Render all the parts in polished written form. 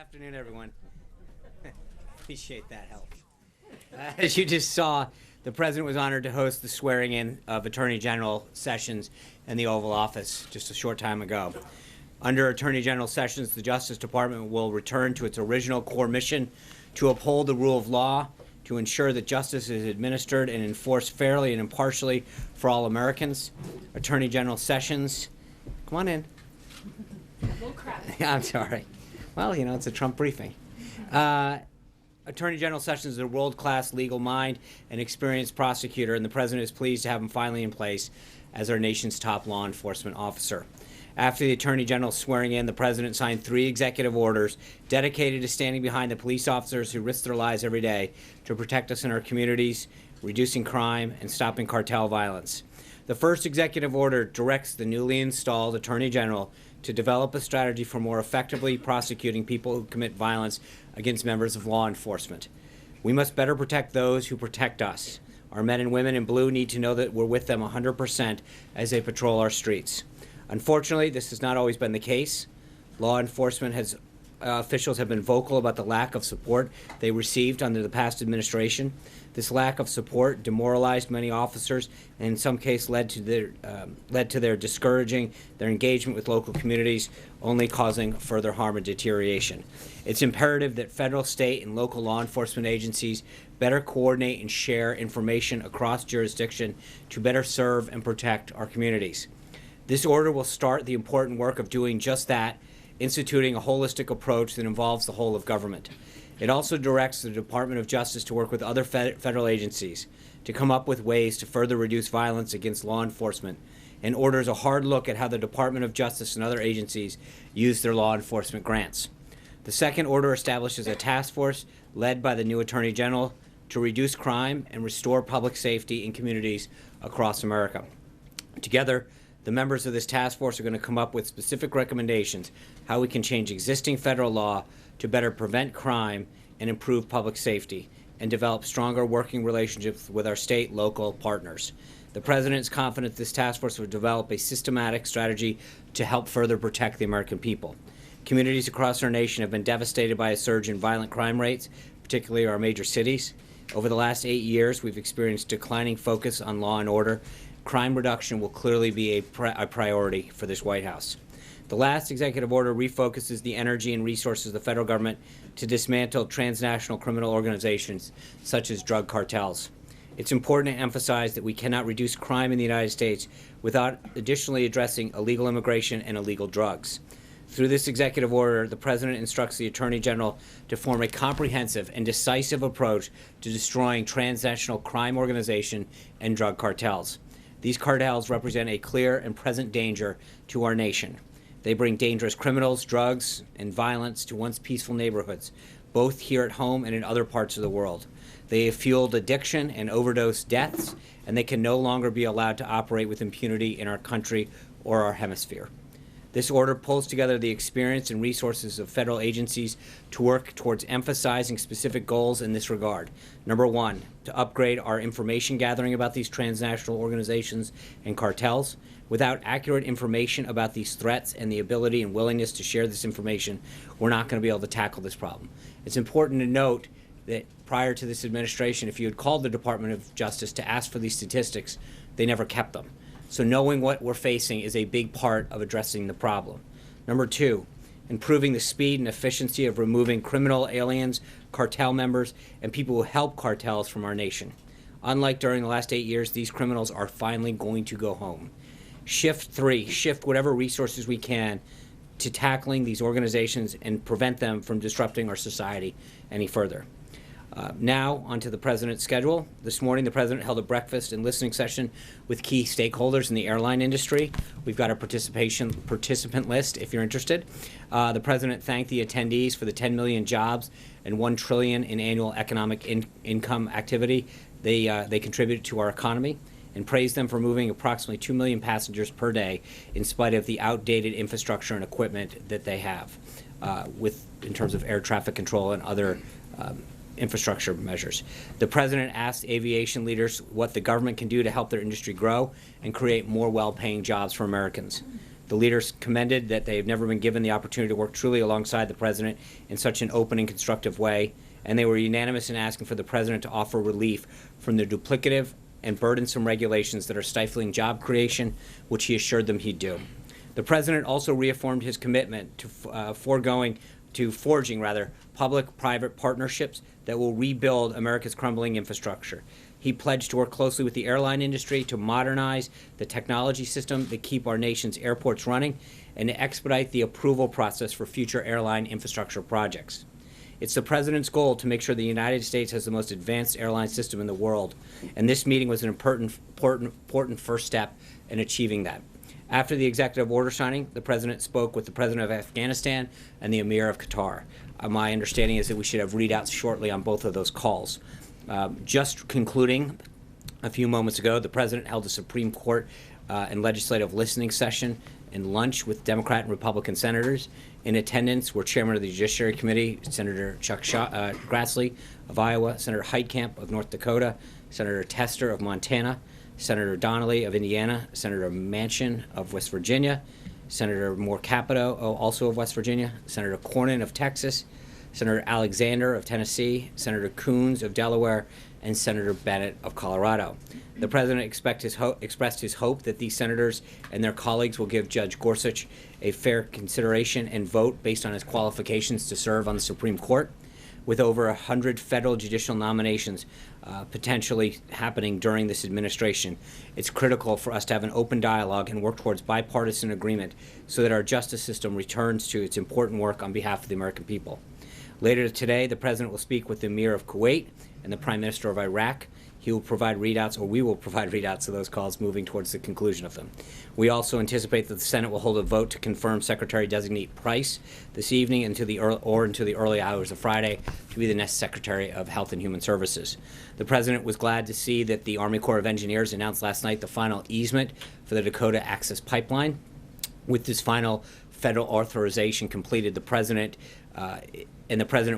Afternoon, everyone. Appreciate that help. As you just saw, the President was honored to host the swearing-in of Attorney General Sessions in the Oval Office just a short time ago. Under Attorney General Sessions, the Justice Department will return to its original core mission to uphold the rule of law, to ensure that justice is administered and enforced fairly and impartially for all Americans. Attorney General Sessions, come on in. I'm sorry. Well, you know, it's a Trump briefing. Attorney General Sessions is a world-class legal mind and experienced prosecutor, and the President is pleased to have him finally in place as our nation's top law enforcement officer. After the Attorney General's swearing in, the President signed 3 executive orders dedicated to standing behind the police officers who risk their lives every day to protect us in our communities, reducing crime, and stopping cartel violence. The first executive order directs the newly installed Attorney General to develop a strategy for more effectively prosecuting people who commit violence against members of law enforcement. We must better protect those who protect us. Our men and women in blue need to know that we're with them 100% as they patrol our streets. Unfortunately, this has not always been the case. Law enforcement officials have been vocal about the lack of support they received under the past administration. This lack of support demoralized many officers and in some cases led to their discouraging their engagement with local communities, only causing further harm and deterioration. It's imperative that federal, state, and local law enforcement agencies better coordinate and share information across jurisdiction to better serve and protect our communities. This order will start the important work of doing just that, instituting a holistic approach that involves the whole of government. It also directs the Department of Justice to work with other federal agencies to come up with ways to further reduce violence against law enforcement, and orders a hard look at how the Department of Justice and other agencies use their law enforcement grants. The second order establishes a task force led by the new Attorney General to reduce crime and restore public safety in communities across America. Together, the members of this task force are going to come up with specific recommendations how we can change existing federal law to better prevent crime and improve public safety, and develop stronger working relationships with our state, local partners. The President is confident this task force will develop a systematic strategy to help further protect the American people. Communities across our nation have been devastated by a surge in violent crime rates, particularly our major cities. Over the last 8 years, we've experienced declining focus on law and order. Crime reduction will clearly be a priority for this White House. The last executive order refocuses the energy and resources of the federal government to dismantle transnational criminal organizations such as drug cartels. It's important to emphasize that we cannot reduce crime in the United States without additionally addressing illegal immigration and illegal drugs. Through this executive order, the President instructs the Attorney General to form a comprehensive and decisive approach to destroying transnational crime organizations and drug cartels. These cartels represent a clear and present danger to our nation. They bring dangerous criminals, drugs, and violence to once peaceful neighborhoods, both here at home and in other parts of the world. They have fueled addiction and overdose deaths, and they can no longer be allowed to operate with impunity in our country or our hemisphere. This order pulls together the experience and resources of federal agencies to work towards emphasizing specific goals in this regard. Number 1, to upgrade our information gathering about these transnational organizations and cartels. Without accurate information about these threats and the ability and willingness to share this information, we're not going to be able to tackle this problem. It's important to note that prior to this administration, if you had called the Department of Justice to ask for these statistics, they never kept them. So knowing what we're facing is a big part of addressing the problem. Number 2, improving the speed and efficiency of removing criminal aliens, cartel members, and people who help cartels from our nation. Unlike during the last 8 years, these criminals are finally going to go home. Shift whatever resources we can to tackling these organizations and prevent them from disrupting our society any further. Now, onto the President's schedule. This morning, the President held a breakfast and listening session with key stakeholders in the airline industry. We've got a participant list if you're interested. The President thanked the attendees for the 10 million jobs and $1 trillion in annual economic income activity they contributed to our economy, and praised them for moving approximately 2 million passengers per day in spite of the outdated infrastructure and equipment that they have in terms of air traffic control and other infrastructure measures. The President asked aviation leaders what the government can do to help their industry grow and create more well-paying jobs for Americans. The The leaders commended that they have never been given the opportunity to work truly alongside the president in such an open and constructive way, and they were unanimous in asking for the president to offer relief from the duplicative and burdensome regulations that are stifling job creation, which he assured them he'd do. The president also reaffirmed his commitment to forging public-private partnerships that will rebuild America's crumbling infrastructure. He pledged to work closely with the airline industry to modernize the technology system that keep our nation's airports running and to expedite the approval process for future airline infrastructure projects. It's the president's goal to make sure the United States has the most advanced airline system in the world, and this meeting was an important first step in achieving that. After the executive order signing, the president spoke with the president of Afghanistan and the emir of Qatar. My understanding is that we should have readouts shortly on both of those calls. Just concluding, a few moments ago, the president held a Supreme Court and legislative listening session and lunch with Democrat and Republican senators. In attendance were Chairman of the Judiciary Committee, Senator Chuck Grassley of Iowa, Senator Heitkamp of North Dakota, Senator Tester of Montana, Senator Donnelly of Indiana, Senator Manchin of West Virginia, Senator Moore Capito, also of West Virginia, Senator Cornyn of Texas, Senator Alexander of Tennessee, Senator Coons of Delaware, and Senator Bennett of Colorado. The president expressed his hope that these senators and their colleagues will give Judge Gorsuch a fair consideration and vote based on his qualifications to serve on the Supreme Court. With over 100 federal judicial nominations potentially happening during this administration, it's critical for us to have an open dialogue and work towards bipartisan agreement so that our justice system returns to its important work on behalf of the American people. Later today, the president will speak with the Emir of Kuwait and the Prime Minister of Iraq. He will provide readouts, or we will provide readouts of those calls moving towards the conclusion of them. We also anticipate that the Senate will hold a vote to confirm Secretary-designate Price this evening into the early hours of Friday to be the next Secretary of Health and Human Services. The president was glad to see that the Army Corps of Engineers announced last night the final easement for the Dakota Access Pipeline. With this final federal authorization completed, the president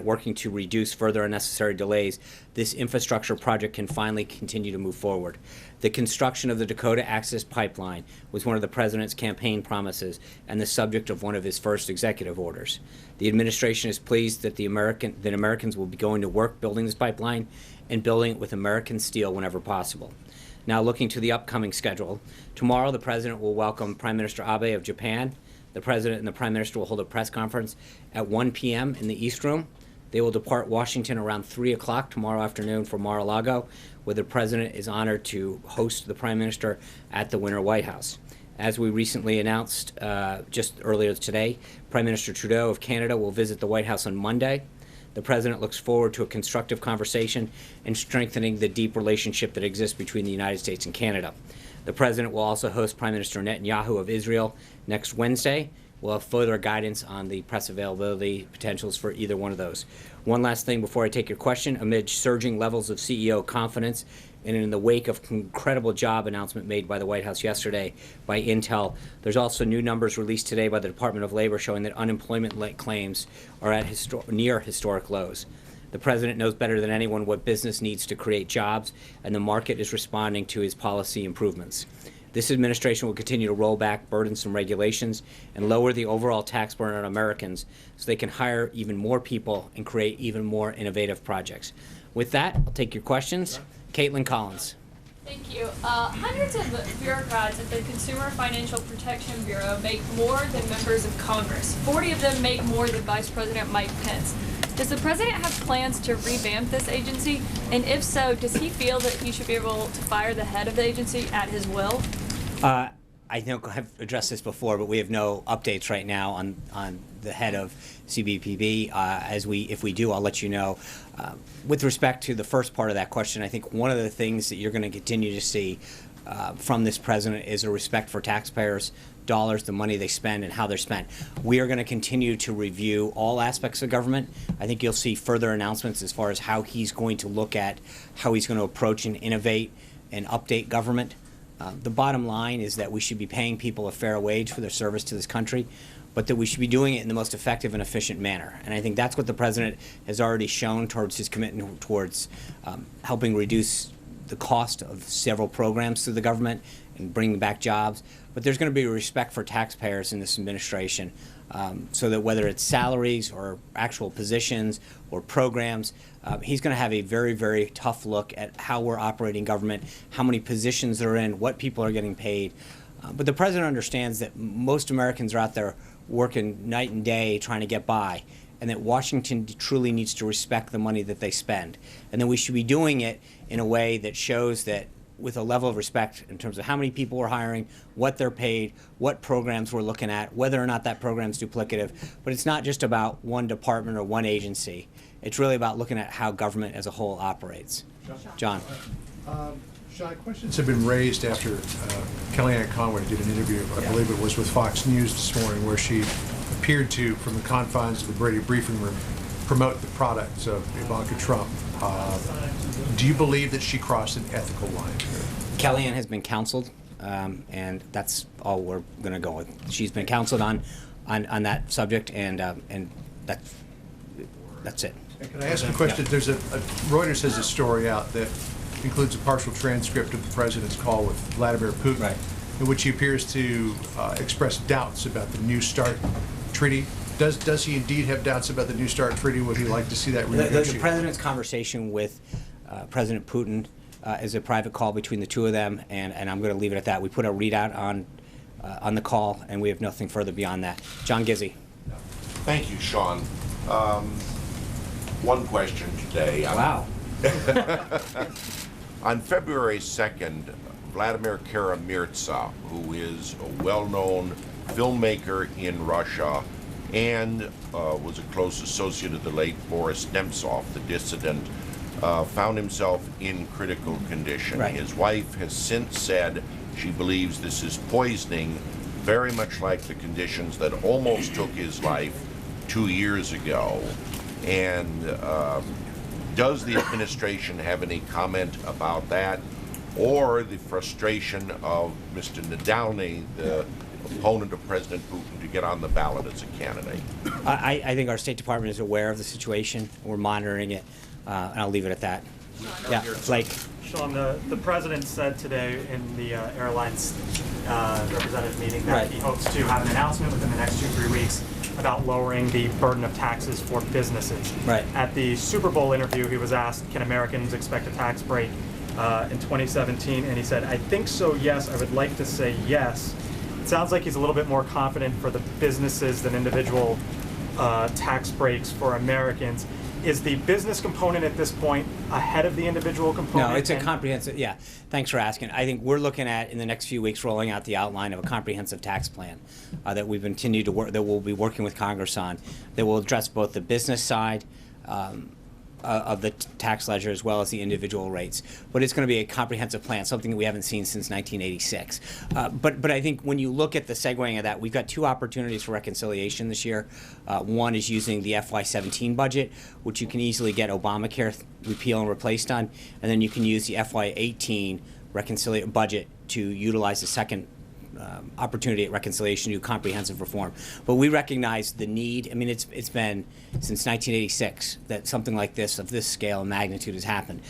working to reduce further unnecessary delays, this infrastructure project can finally continue to move forward. The construction of the Dakota Access Pipeline was one of the president's campaign promises and the subject of one of his first executive orders. The administration is pleased that Americans will be going to work building this pipeline and building it with American steel whenever possible. Now, looking to the upcoming schedule, tomorrow the president will welcome Prime Minister Abe of Japan. The president and the prime minister will hold a press conference at 1 p.m. in the East Room. They will depart Washington around 3 o'clock tomorrow afternoon for Mar-a-Lago, where the president is honored to host the prime minister at the Winter White House. As we recently announced just earlier today, Prime Minister Trudeau of Canada will visit the White House on Monday. The president looks forward to a constructive conversation and strengthening the deep relationship that exists between the United States and Canada. The president will also host Prime Minister Netanyahu of Israel next Wednesday. We'll have further guidance on the press availability potentials for either one of those. One last thing before I take your question. Amid surging levels of CEO confidence and in the wake of incredible job announcement made by the White House yesterday by Intel, there's also new numbers released today by the Department of Labor showing that unemployment claims are at near historic lows. The president knows better than anyone what business needs to create jobs, and the market is responding to his policy improvements. This administration will continue to roll back burdensome regulations and lower the overall tax burden on Americans so they can hire even more people and create even more innovative projects. With that, I'll take your questions. Caitlin Collins. Thank you. Hundreds of bureaucrats at the Consumer Financial Protection Bureau make more than members of Congress. 40 of them make more than Vice President Mike Pence. Does the president have plans to revamp this agency? And if so, does he feel that he should be able to fire the head of the agency at his will? I know I've addressed this before, but we have no updates right now on the head of CBPB. If we do, I'll let you know. With respect to the first part of that question, I think one of the things that you're going to continue to see from this president is a respect for taxpayers' dollars, the money they spend, and how they're spent. We are going to continue to review all aspects of government. I think you'll see further announcements as far as how he's going to look at how he's going to approach and innovate and update government. The bottom line is that we should be paying people a fair wage for their service to this country, but that we should be doing it in the most effective and efficient manner. And I think that's what the president has already shown towards his commitment towards helping reduce the cost of several programs through the government and bringing back jobs. But there's going to be a respect for taxpayers in this administration, so that whether it's salaries or actual positions or programs, he's going to have a very, very tough look at how we're operating government, how many positions they're in, what people are getting paid. But the president understands that most Americans are out there working night and day trying to get by, and that Washington truly needs to respect the money that they spend. And then we should be doing it in a way that shows that with a level of respect in terms of how many people we're hiring, what they're paid, what programs we're looking at, whether or not that program's duplicative. But it's not just about one department or one agency. It's really about looking at how government as a whole operates. John. Sean, questions have been raised after Kellyanne Conway did an interview, I believe it was with Fox News this morning, where she appeared to, from the confines of the Brady briefing room, promote the products of Ivanka Trump. Do you believe that she crossed an ethical line? Kellyanne has been counseled, and that's all we're going to go with. She's been counseled on that subject, and that's it. And can I ask a question? There's Reuters has a story out that includes a partial transcript of the president's call with Vladimir Putin, Right. in which he appears to express doubts about the New START treaty. Does he indeed have doubts about the New START treaty? Would he like to see that renegotiated? The president's conversation with President Putin is a private call between the two of them, and I'm going to leave it at that. We put a readout on the call, and we have nothing further beyond that. John Gizzi. Thank you, Sean. One question today. Wow. On February 2nd, Vladimir Kara-Murza, who is a well-known filmmaker in Russia and was a close associate of the late Boris Nemtsov, the dissident, found himself in critical condition. Right. His wife has since said she believes this is poisoning, very much like the conditions that almost took his life 2 years ago. And does the administration have any comment about that, or the frustration of Mr. Navalny, the opponent of President Putin, to get on the ballot as a candidate? I think our State Department is aware of the situation. We're monitoring it, and I'll leave it at that. Yeah, Blake. Sean, the president said today in the airlines representative meeting that Right. he hopes to have an announcement within the next 2-3 weeks about lowering the burden of taxes for businesses. Right. At the Super Bowl interview, he was asked, can Americans expect a tax break in 2017? And he said, I think so, yes. I would like to say yes. It sounds like he's a little bit more confident for the businesses than individual tax breaks for Americans. Is the business component at this point ahead of the individual component? No, it's a comprehensive, yeah. Thanks for asking. I think we're looking at, in the next few weeks, rolling out the outline of a comprehensive tax plan that we've continued to work, that we'll be working with Congress on, that will address both the business side of the tax ledger as well as the individual rates. But it's going to be a comprehensive plan, something that we haven't seen since 1986. But I think when you look at the segueing of that, we've got two opportunities for reconciliation this year. One is using the FY17 budget, which you can easily get Obamacare repeal and replaced on, and then you can use the FY18 budget to utilize the second opportunity at reconciliation to do comprehensive reform. But we recognize the need. I mean, it's been since 1986 that something like this, of this scale and magnitude, has happened.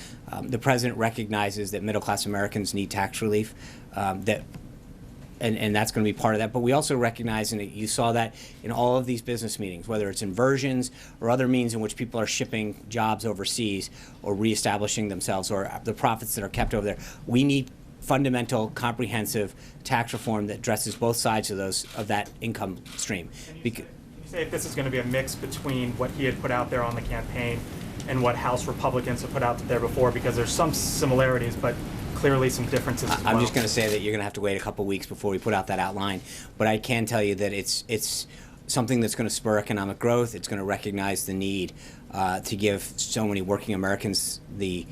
The president recognizes that middle-class Americans need tax relief, and that's going to be part of that. But we also recognize, and you saw that in all of these business meetings, whether it's inversions or other means in which people are shipping jobs overseas or reestablishing themselves, or the profits that are kept over there, we need fundamental, comprehensive tax reform that addresses both sides of that income stream. Can you say if this is going to be a mix between what he had put out there on the campaign and what House Republicans have put out there before? Because there's some similarities, but clearly some differences as well. I'm just going to say that you're going to have to wait a couple weeks before we put out that outline. But I can tell you that it's something that's going to spur economic growth. It's going to recognize the need to give so many working Americans the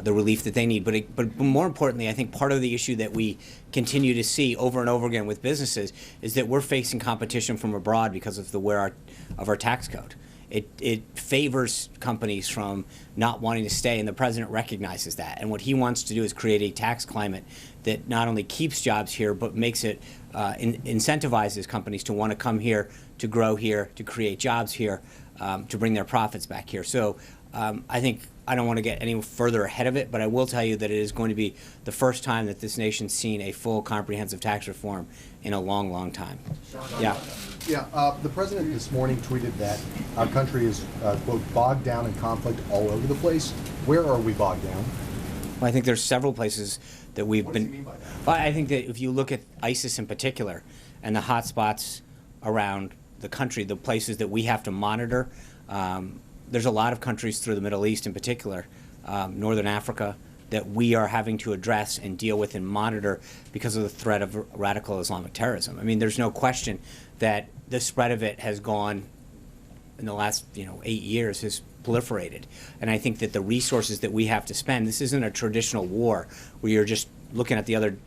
relief that they need. But more importantly, I think part of the issue that we continue to see over and over again with businesses is that we're facing competition from abroad because of the wear of our tax code. It favors companies from not wanting to stay, and the president recognizes that. And what he wants to do is create a tax climate that not only keeps jobs here, but makes it incentivizes companies to want to come here, to grow here, to create jobs here, to bring their profits back here. So I think I don't want to get any further ahead of it, but I will tell you that it is going to be the first time that this nation's seen a full comprehensive tax reform in a long, long time. Yeah. Yeah, the president this morning tweeted that our country is, quote, bogged down in conflict all over the place. Where are we bogged down? Well, I think there's several places that we've What been. does he mean by that? Well, I think that if you look at ISIS in particular and the hot spots around the country, the places that we have to monitor, there's a lot of countries through the Middle East in particular, Northern Africa, that we are having to address and deal with and monitor because of the threat of radical Islamic terrorism. I mean, there's no question that the spread of it has gone in the last 8 years, has proliferated. And I think that the resources that we have to spend, this isn't a traditional war where you're just looking at the other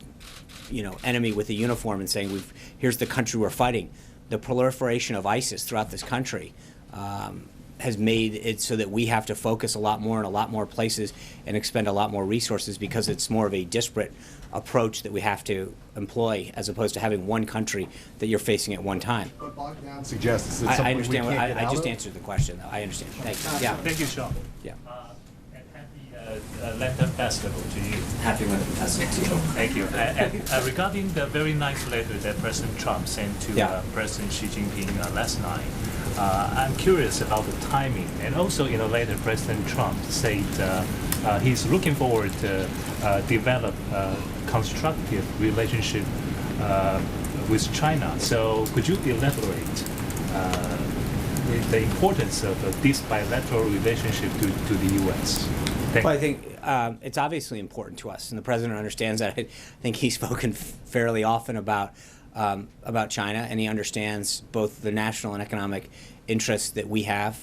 enemy with a uniform and saying, here's the country we're fighting. The proliferation of ISIS throughout this country has made it so that we have to focus a lot more in a lot more places and expend a lot more resources because it's more of a disparate approach that we have to employ as opposed to having one country that you're facing at one time. But bogged down suggests it's I something understand. we can't get I out just of? answered the question, though. I understand. Thank you. Yeah. Thank you, Sean. Yeah. And happy Lantern Festival to you. Happy Lantern Festival to you. Thank you. And regarding the very nice letter that President Trump sent to Yeah. President Xi Jinping last night, I'm curious about the timing. And also in a letter, President Trump said he's looking forward to develop a constructive relationship with China. So could you elaborate the importance of this bilateral relationship to the U.S.? Thank Well, I you. think it's obviously important to us, and the president understands that. I think he's spoken fairly often about China, and he understands both the national and economic interests that we have,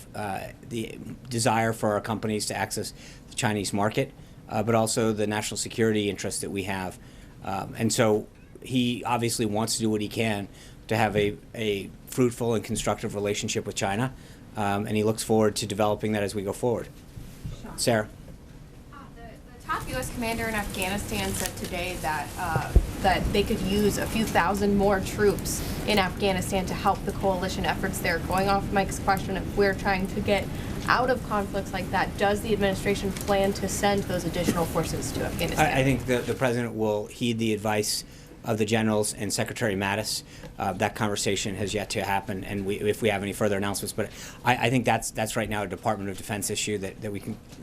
the desire for our companies to access the Chinese market, but also the national security interests that we have. And so he obviously wants to do what he can to have a fruitful and constructive relationship with China, and he looks forward to developing that as we go forward. Sarah? The top U.S. commander in Afghanistan said today that that they could use a few thousand more troops in Afghanistan to help the coalition efforts there. Going off Mike's question, if we're trying to get out of conflicts like that, does the administration plan to send those additional forces to Afghanistan? I think the president will heed the advice of the generals and Secretary Mattis. That conversation has yet to happen, and if we have any further announcements. But I think that's right now a Department of Defense issue that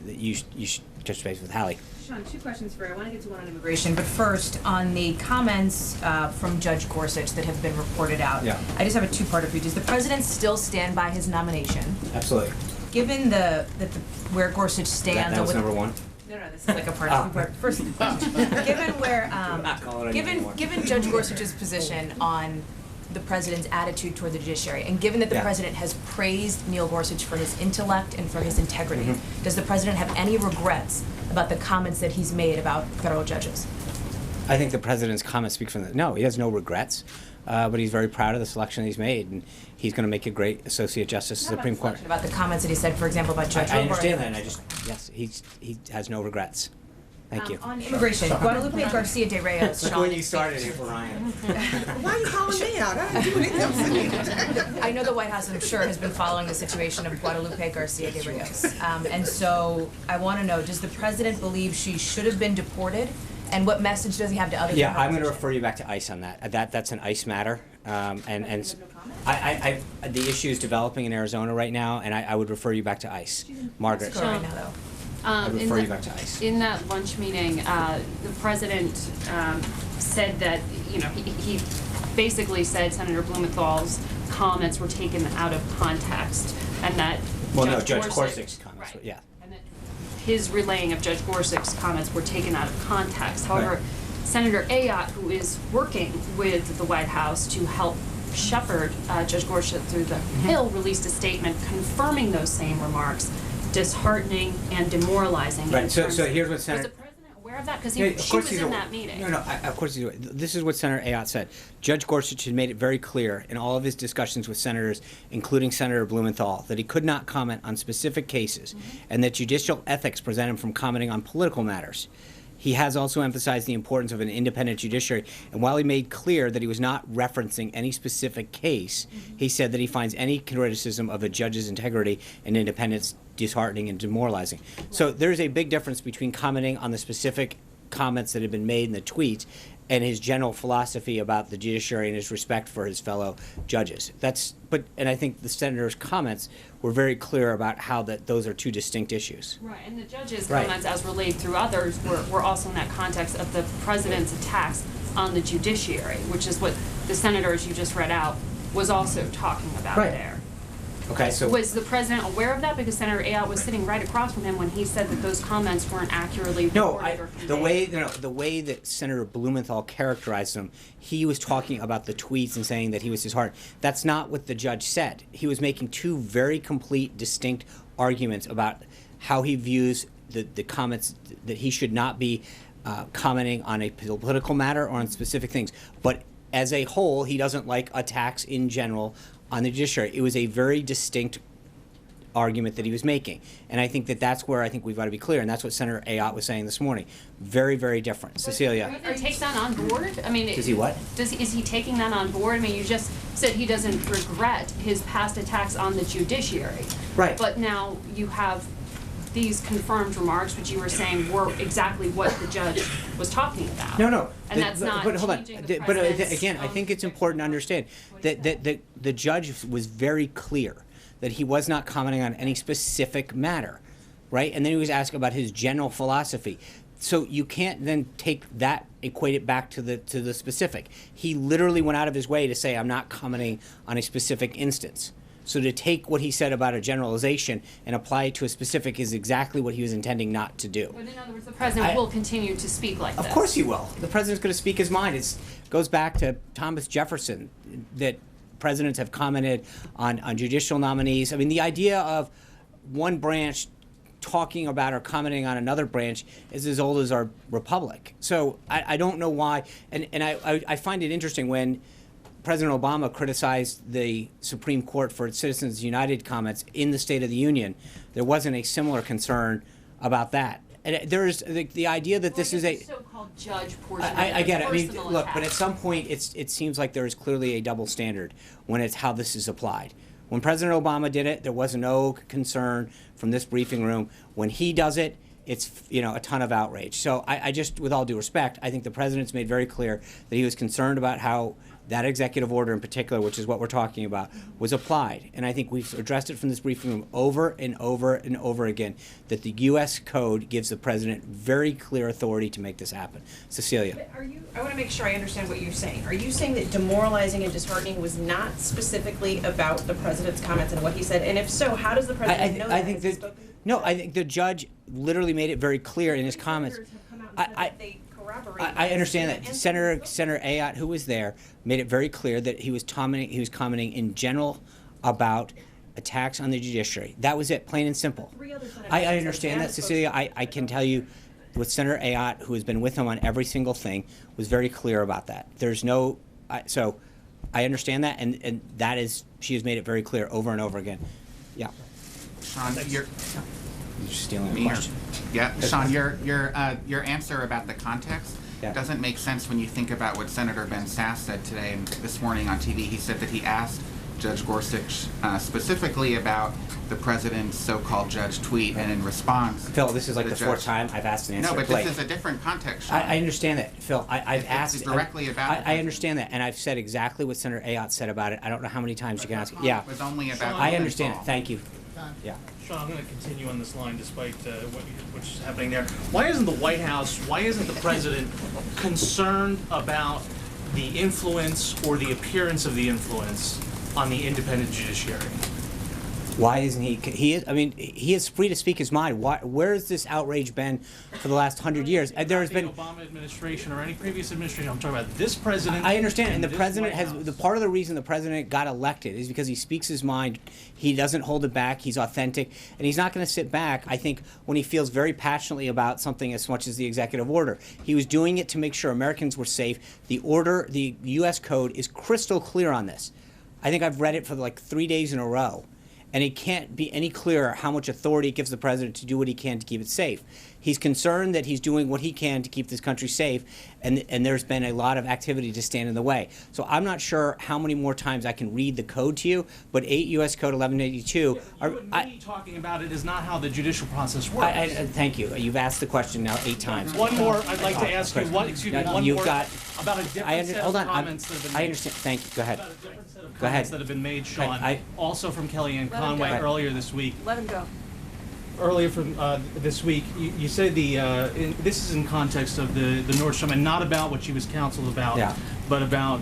you should touch base with Hallie. Sean, two questions for you. I want to get to one on immigration, but first, on the comments from Judge Gorsuch that have been reported out, Yeah. I just have a two-parter for you. Does the president still stand by his nomination? Absolutely. Given where Gorsuch stands, That was with- number one. No, this is like a part of two-part. First, given where, not calling it anymore. given Judge Gorsuch's position on the president's attitude toward the judiciary, and given that the Yeah. president has praised Neil Gorsuch for his intellect and for his integrity, does the president have any regrets about the comments that he's made about federal judges? I think the president's comments speak for them. No, he has no regrets, but he's very proud of the selection he's made, and he's going to make a great Associate Justice of the Supreme Court. About the comments that he said, for example, about Judge I Robar. understand that, and yes, he has no regrets. Thank you. On immigration, Guadalupe Garcia de Reyes, Sean. April Ryan. Why are you calling me out? I didn't do anything. I know the White House, I'm sure, has been following the situation of Guadalupe Garcia de Reyes. And so I want to know, does the president believe she should have been deported? And what message does he have to others? Yeah, in her I'm going to position? refer you back to ICE on that. That's an ICE matter, and the issue is developing in Arizona right now, and I would refer you back to ICE. Margaret, Go right now, though. I would refer you back to ICE. In that lunch meeting, the president said that, he basically said Senator Blumenthal's comments were taken out of context, and that Judge Gorsuch's comments, right, yeah. and that his relaying of Judge Gorsuch's comments were taken out of context. However, Right. Senator Ayotte, who is working with the White House to help shepherd Judge Gorsuch through the Hill, released a statement confirming those same remarks, disheartening and demoralizing. Right, in so terms here's of- what Senator- Was the president aware of that? Because Yeah, of she course was he's in aware. that meeting. No, of course he's aware. This is what Senator Ayotte said. Judge Gorsuch had made it very clear in all of his discussions with senators, including Senator Blumenthal, that he could not comment on specific cases and that judicial ethics prevent him from commenting on political matters. He has also emphasized the importance of an independent judiciary. And while he made clear that he was not referencing any specific case, he said that he finds any criticism of a judge's integrity and independence disheartening and demoralizing. So there's a big difference between commenting on the specific comments that have been made in the tweets and his general philosophy about the judiciary and his respect for his fellow judges. And I think the senator's comments were very clear about how those are two distinct issues. Right, and the judge's Right. comments, as relayed through others, were also in that context of the president's attacks on the judiciary, which is what the senator, as you just read out, was also talking about Right. there. Okay, so Was the president aware of that? Because Senator Ayotte was sitting right across from him when he said that those comments weren't accurately no, reported or conveyed. the way that Senator Blumenthal characterized them, he was talking about the tweets and saying that he was disheartened. That's not what the judge said. He was making two very complete, distinct arguments about how he views the comments, that he should not be commenting on a political matter or on specific things. But as a whole, he doesn't like attacks in general on the judiciary. It was a very distinct argument that he was making. And I think that's where I think we've got to be clear, and that's what Senator Ayotte was saying this morning. Very, very different. Cecilia. Does he take that on board? I mean, Does he what? Is he taking that on board? I mean, you just said he doesn't regret his past attacks on the judiciary. Right. But now you have these confirmed remarks, which you were saying were exactly what the judge was talking about. No. And that's not But hold on. changing the But president's, again, I think it's important to understand that the judge was very clear that he was not commenting on any specific matter, right? And then he was asked about his general philosophy. So you can't then take that, equate it back to the specific. He literally went out of his way to say, I'm not commenting on a specific instance. So to take what he said about a generalization and apply it to a specific is exactly what he was intending not to do. But in other words, the president will continue to speak like this. Of course he will. The president's going to speak his mind. It goes back to Thomas Jefferson, that presidents have commented on judicial nominees. I mean, the idea of one branch talking about or commenting on another branch is as old as our republic. So I don't know why. And I find it interesting when President Obama criticized the Supreme Court for its Citizens United comments in the State of the Union. There wasn't a similar concern about that. And there's the idea that this is a so-called judge portion. I get it. I mean, personal look, but at attacks. some point, it seems like there is clearly a double standard when it's how this is applied. When President Obama did it, there was no concern from this briefing room. When he does it, it's a ton of outrage. So I just, with all due respect, I think the president's made very clear that he was concerned about how that executive order in particular, which is what we're talking about, was applied. And I think we've addressed it from this briefing room over and over and over again, that the U.S. Code gives the president very clear authority to make this happen. Cecilia. But I want to make sure I understand what you're saying. Are you saying that demoralizing and disheartening was not specifically about the president's comments and what he said? And if so, how does the president know that? I think I think the judge literally made it very clear in his comments. I understand that. Senator Ayotte, who was there, made it very clear that he was commenting in general about attacks on the judiciary. That was it, plain and simple. I understand that, Cecilia. I can tell you with Senator Ayotte, who has been with him on every single thing, was very clear about that. There's no, so I understand that, and that is, she has made it very clear over and over again. Yeah. Sean, you're stealing the question. Yeah, Sean, your answer about the context Yeah. doesn't make sense when you think about what Senator Ben Sasse said today and this morning on TV. He said that he asked Judge Gorsuch specifically about the president's so-called judge tweet, and in response, Phil, this is like the fourth time I've asked an answer. No, but Blake. this is a different context, Sean. I understand that, Phil. I've asked directly about I understand that, and I've said exactly what Senator Ayotte said about it. I don't know how many times you can ask. Yeah, It was only about I understand it. Thank you. Yeah. Sean, I'm going to continue on this line despite what's happening there. Why isn't the White House, why isn't the president concerned about the influence or the appearance of the influence on the independent judiciary? Why isn't he? He is free to speak his mind. Where has this outrage been for the last 100 years? There has been the Obama administration or any previous administration. I'm talking about this president. I understand, and the this president White has House. the part of the reason the president got elected is because he speaks his mind. He doesn't hold it back. He's authentic, and he's not going to sit back. I think when he feels very passionately about something as much as the executive order, he was doing it to make sure Americans were safe. The order, the U.S. Code, is crystal clear on this. I think I've read it for like 3 days in a row. and it can't be any clearer how much authority it gives the president to do what he can to keep it safe. He's concerned that he's doing what he can to keep this country safe, and there's been a lot of activity to stand in the way. So I'm not sure how many more times I can read the code to you, but 8 U.S. Code 1182. You and me talking about it is not how the judicial process works. Thank you. You've asked the question now 8 times. One more, I'd like to ask you, one You've more got, about a different set of hold on. comments that have been made. I understand. Thank you. Go ahead. About a different set of Go ahead. comments that have been made, Sean, also from Kellyanne Conway earlier this week. Let him go. Earlier from this week, you said this is in context of the Nordstrom, and not about what she was counseled about, but about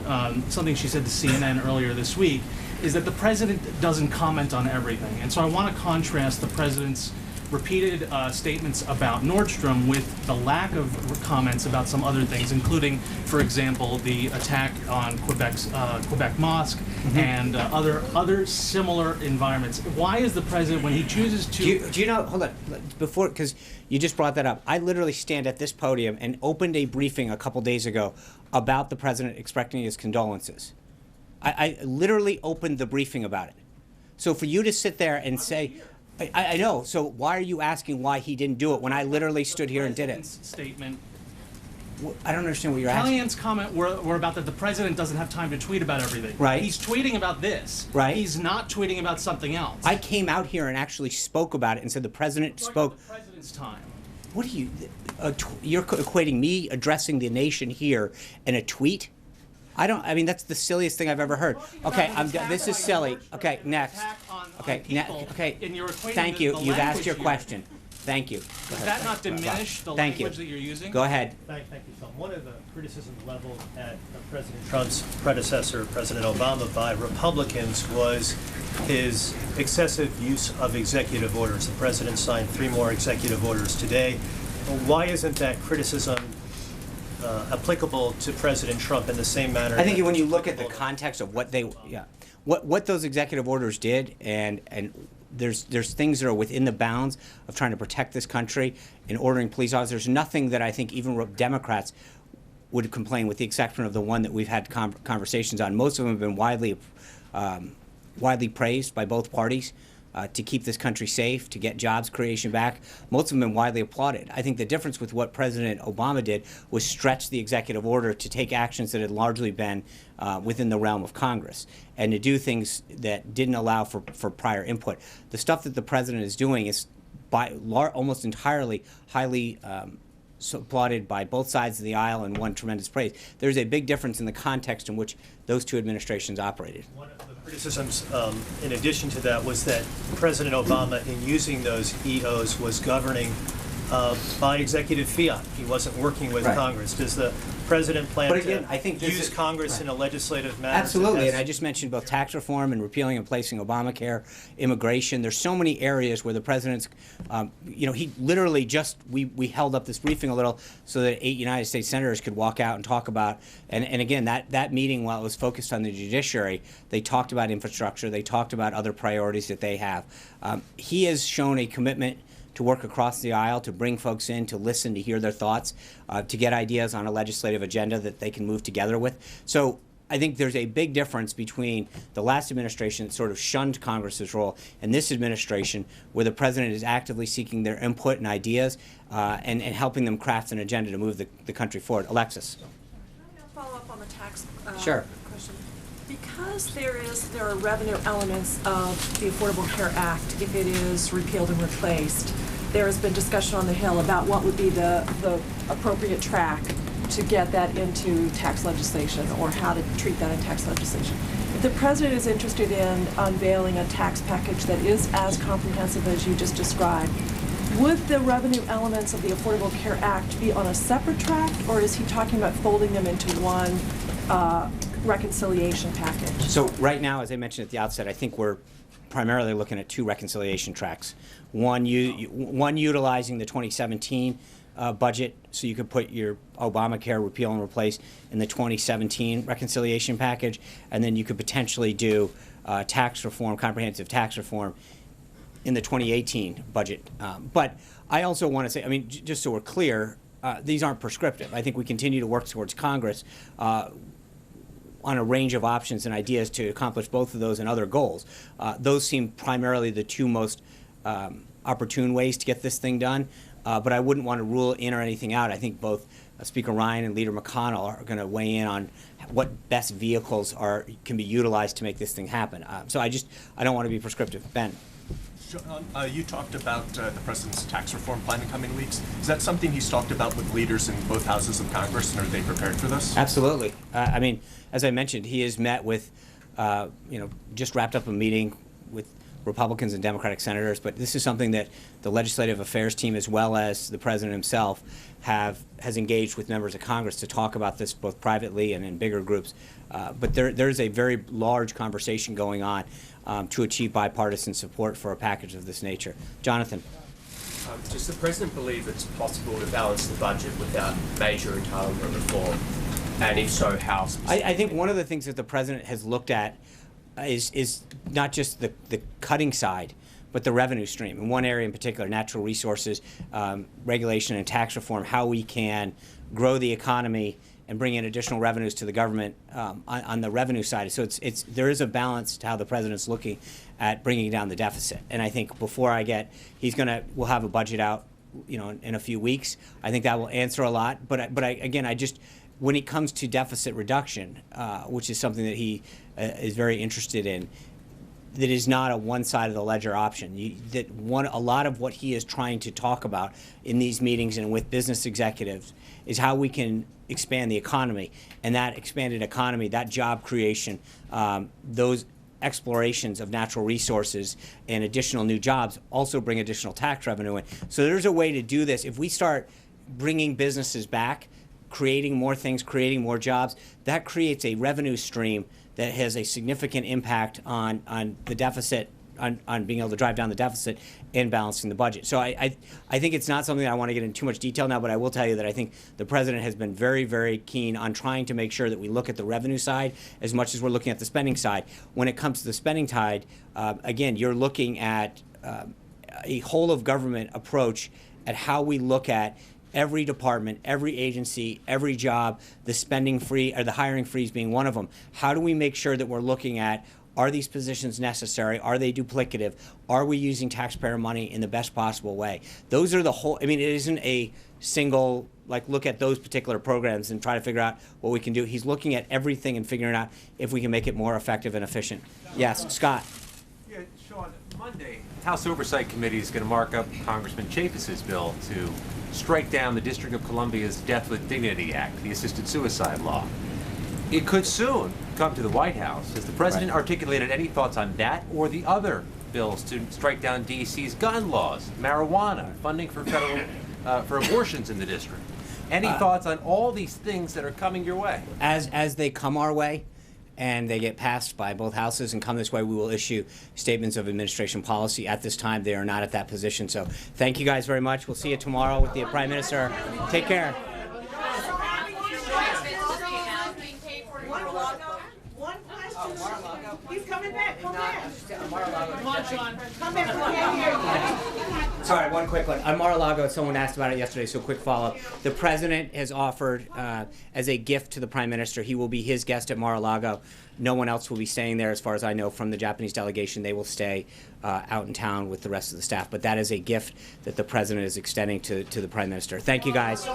something she said to CNN earlier this week, is that the president doesn't comment on everything. And so I want to contrast the president's repeated statements about Nordstrom with the lack of comments about some other things, including, for example, the attack on Quebec Mosque and other similar environments. Why is the president, when he chooses to... Do you know, hold on, before, because you just brought that up, I literally stand at this podium and opened a briefing a couple days ago about the president expressing his condolences. I literally opened the briefing about it. So for you to sit there and say... I know. So why are you asking why he didn't do it when I literally stood here and did it? Statement. I don't understand what you're asking. Kellyanne's comment were about that the president doesn't have time to tweet about everything. Right. He's tweeting about this. Right. He's not tweeting about something else. I came out here and actually spoke about it and said the president spoke. The president's time. What are you? You're equating me addressing the nation here and a tweet? I mean, that's the silliest thing I've ever heard. Okay, this is silly. Okay, next. Okay, okay. Thank you. You've asked your question. Thank you. Does that not diminish the language that you're using? Go ahead. Thank you, Tom. One of the criticisms leveled at President Trump's predecessor, President Obama, by Republicans was his excessive use of executive orders. The president signed 3 more executive orders today. Why isn't that criticism applicable to President Trump in the same manner? I think when you look at the context of what what those executive orders did, and there's things that are within the bounds of trying to protect this country and ordering police officers. Nothing that I think even Democrats would complain, with the exception of the one that we've had conversations on. Most of them have been widely praised by both parties. To keep this country safe, to get jobs creation back. Most of them have been widely applauded. I think the difference with what President Obama did was stretch the executive order to take actions that had largely been within the realm of Congress, and to do things that didn't allow for prior input. The stuff that the president is doing is almost entirely highly applauded by both sides of the aisle and won tremendous praise. There's a big difference in the context in which those two administrations operated. One of the criticisms, in addition to that, was that President Obama, in using those EOs, was governing by executive fiat. He wasn't working with Congress. Does the president plan to use Congress in a legislative manner? Absolutely, and I just mentioned both tax reform and repealing and replacing Obamacare, immigration. There's so many areas where the president's, he literally we held up this briefing a little so that 8 United States senators could walk out and talk about, and again, that meeting, while it was focused on the judiciary, they talked about infrastructure, they talked about other priorities that they have. He has shown a commitment to work across the aisle, to bring folks in, to listen, to hear their thoughts, to get ideas on a legislative agenda that they can move together with. So I think there's a big difference between the last administration that sort of shunned Congress's role and this administration, where the president is actively seeking their input and ideas and helping them craft an agenda to move the country forward. Alexis. Follow up on the tax Sure. question. Because there are revenue elements of the Affordable Care Act, if it is repealed and replaced, there has been discussion on the Hill about what would be the appropriate track to get that into tax legislation, or how to treat that in tax legislation. If the president is interested in unveiling a tax package that is as comprehensive as you just described, would the revenue elements of the Affordable Care Act be on a separate track, or is he talking about folding them into one reconciliation package? So right now, as I mentioned at the outset, I think we're primarily looking at 2 reconciliation tracks. One utilizing the 2017 budget, so you could put your Obamacare repeal and replace in the 2017 reconciliation package, and then you could potentially do tax reform, comprehensive tax reform, in the 2018 budget. But I also want to say, I mean, just so we're clear, these aren't prescriptive. I think we continue to work towards Congress on a range of options and ideas to accomplish both of those and other goals. Those seem primarily the two most opportune ways to get this thing done, but I wouldn't want to rule in or anything out. I think both Speaker Ryan and Leader McConnell are going to weigh in on what best vehicles can be utilized to make this thing happen. So I don't want to be prescriptive. Ben. You talked about the president's tax reform plan in coming weeks. Is that something he's talked about with leaders in both houses of Congress, and are they prepared for this? Absolutely. I mean, as I mentioned, he has met with, just wrapped up a meeting with Republicans and Democratic senators, but this is something that the Legislative Affairs team, as well as the president himself, has engaged with members of Congress to talk about this both privately and in bigger groups. But there's a very large conversation going on to achieve bipartisan support for a package of this nature. Jonathan. Does the president believe it's possible to balance the budget without major entitlement reform? And if so, how? I think one of the things that the president has looked at is not just the cutting side, but the revenue stream. In one area in particular, natural resources, regulation and tax reform, how we can grow the economy and bring in additional revenues to the government on the revenue side. So there is a balance to how the president's looking at bringing down the deficit. And I think before we'll have a budget out, in a few weeks. I think that will answer a lot. But when it comes to deficit reduction, which is something that he is very interested in, that is not a one side of the ledger option. A lot of what he is trying to talk about in these meetings and with business executives is how we can expand the economy, and that expanded economy, that job creation, those explorations of natural resources and additional new jobs also bring additional tax revenue in. So there's a way to do this. If we start bringing businesses back, creating more things, creating more jobs, that creates a revenue stream that has a significant impact on the deficit, on being able to drive down the deficit and balancing the budget. So I think it's not something that I want to get into too much detail now, but I will tell you that I think the president has been very, very keen on trying to make sure that we look at the revenue side as much as we're looking at the spending side. When it comes to the spending side, again, you're looking at a whole of government approach at how we look at every department, every agency, every job, the spending free or the hiring freeze being one of them. How do we make sure that we're looking at, are these positions necessary? Are they duplicative? Are we using taxpayer money in the best possible way? Those are it isn't a single, look at those particular programs and try to figure out what we can do. He's looking at everything and figuring out if we can make it more effective and efficient. Yes, Scott. Yeah, Sean, Monday, House Oversight Committee is going to mark up Congressman Chaffetz's bill to strike down the District of Columbia's Death with Dignity Act, the assisted suicide law. It could soon come to the White House. Has the president articulated any thoughts on that or the other bills to strike down D.C.'s gun laws, marijuana, funding for federal for abortions in the district? Any thoughts on all these things that are coming your way? As they come our way, and they get passed by both houses and come this way, we will issue statements of administration policy. At this time, they are not at that position. So thank you guys very much. We'll see you tomorrow with the Prime Minister. Take care. One question. He's coming back. Come back. Come on, Sean. Come back. Sorry, one quick one. On Mar-a-Lago, someone asked about it yesterday, so quick follow-up. The president has offered, as a gift to the prime minister, he will be his guest at Mar-a-Lago. No one else will be staying there, as far as I know, from the Japanese delegation. They will stay out in town with the rest of the staff. But that is a gift that the president is extending to the prime minister. Thank you, guys.